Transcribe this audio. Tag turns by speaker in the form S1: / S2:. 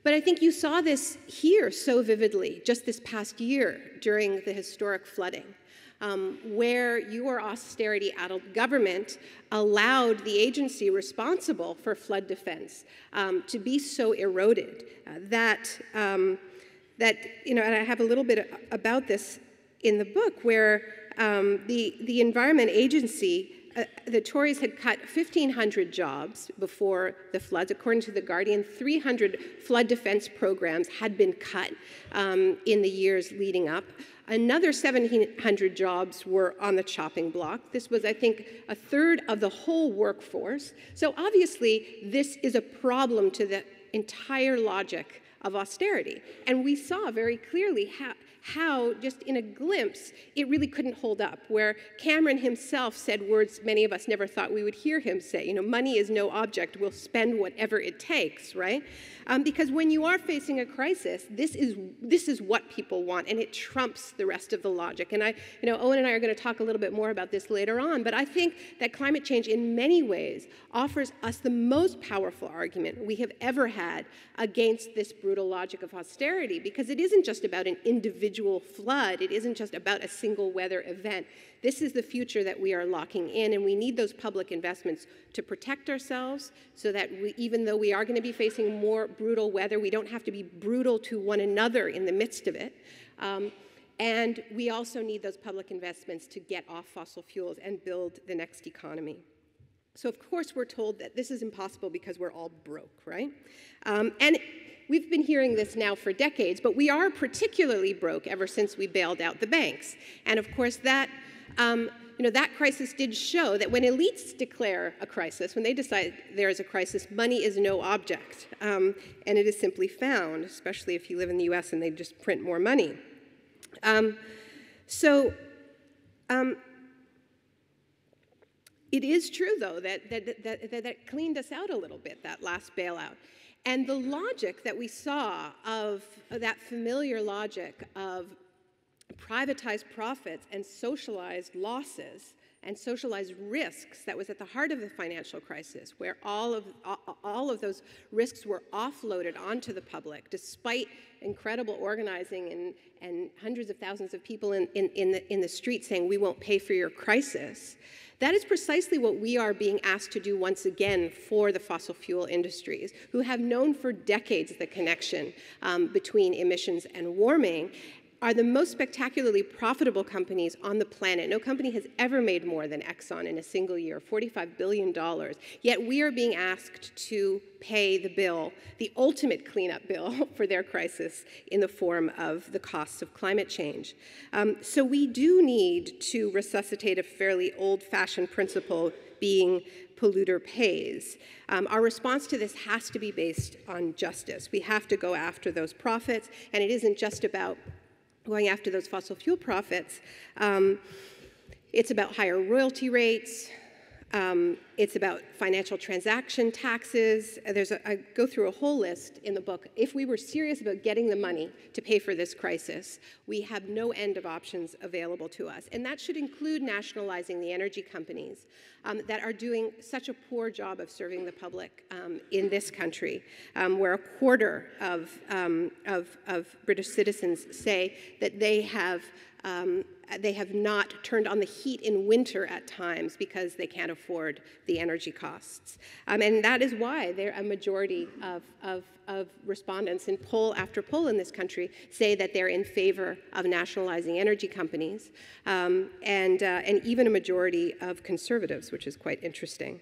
S1: But I think you saw this here so vividly just this past year during the historic flooding, where your austerity-addled government allowed the agency responsible for flood defense to be so eroded that, and I have a little bit about this in the book, where the Environment Agency, the Tories had cut 1,500 jobs before the floods. According to The Guardian, 300 flood defense programs had been cut in the years leading up. Another 1,700 jobs were on the chopping block. This was, I think, a third of the whole workforce. So obviously, this is a problem to the entire logic of austerity. And we saw very clearly how, just in a glimpse, it really couldn't hold up, where Cameron himself said words many of us never thought we would hear him say. Money is no object, we'll spend whatever it takes, right? Because when you are facing a crisis, this is what people want, and it trumps the rest of the logic. And Owen and I are going to talk a little bit more about this later on, but I think that climate change in many ways offers us the most powerful argument we have ever had against this brutal logic of austerity, because it isn't just about an individual flood, it isn't just about a single weather event. This is the future that we are locking in, and we need those public investments to protect ourselves so that even though we are going to be facing more brutal weather, we don't have to be brutal to one another in the midst of it. And we also need those public investments to get off fossil fuels and build the next economy. So of course we're told that this is impossible because we're all broke, right? And we've been hearing this now for decades, but we are particularly broke ever since we bailed out the banks. And of course that that crisis did show that when elites declare a crisis, when they decide there is a crisis, money is no object, and it is simply found, especially if you live in the US and they just print more money. It is true, though, that cleaned us out a little bit, that last bailout. And the logic that we saw of that familiar logic of privatized profits and socialized losses and socialized risks that was at the heart of the financial crisis, where all of those risks were offloaded onto the public, despite incredible organizing and hundreds of thousands of people in the street saying, we won't pay for your crisis. That is precisely what we are being asked to do once again for the fossil fuel industries, who have known for decades the connection between emissions and warming, are the most spectacularly profitable companies on the planet. No company has ever made more than Exxon in a single year, $45 billion. Yet we are being asked to pay the bill, the ultimate cleanup bill for their crisis in the form of the costs of climate change. So we do need to resuscitate a fairly old-fashioned principle being polluter pays. Our response to this has to be based on justice. We have to go after those profits, and it isn't just about going after those fossil fuel profits. It's about higher royalty rates. It's about financial transaction taxes. I go through a whole list in the book. If we were serious about getting the money to pay for this crisis, we have no end of options available to us. And that should include nationalizing the energy companies that are doing such a poor job of serving the public in this country, where a quarter of British citizens say that they have not turned on the heat in winter at times because they can't afford the energy costs. And that is why a majority of respondents in poll after poll in this country say that they're in favor of nationalizing energy companies, and even a majority of conservatives, which is quite interesting.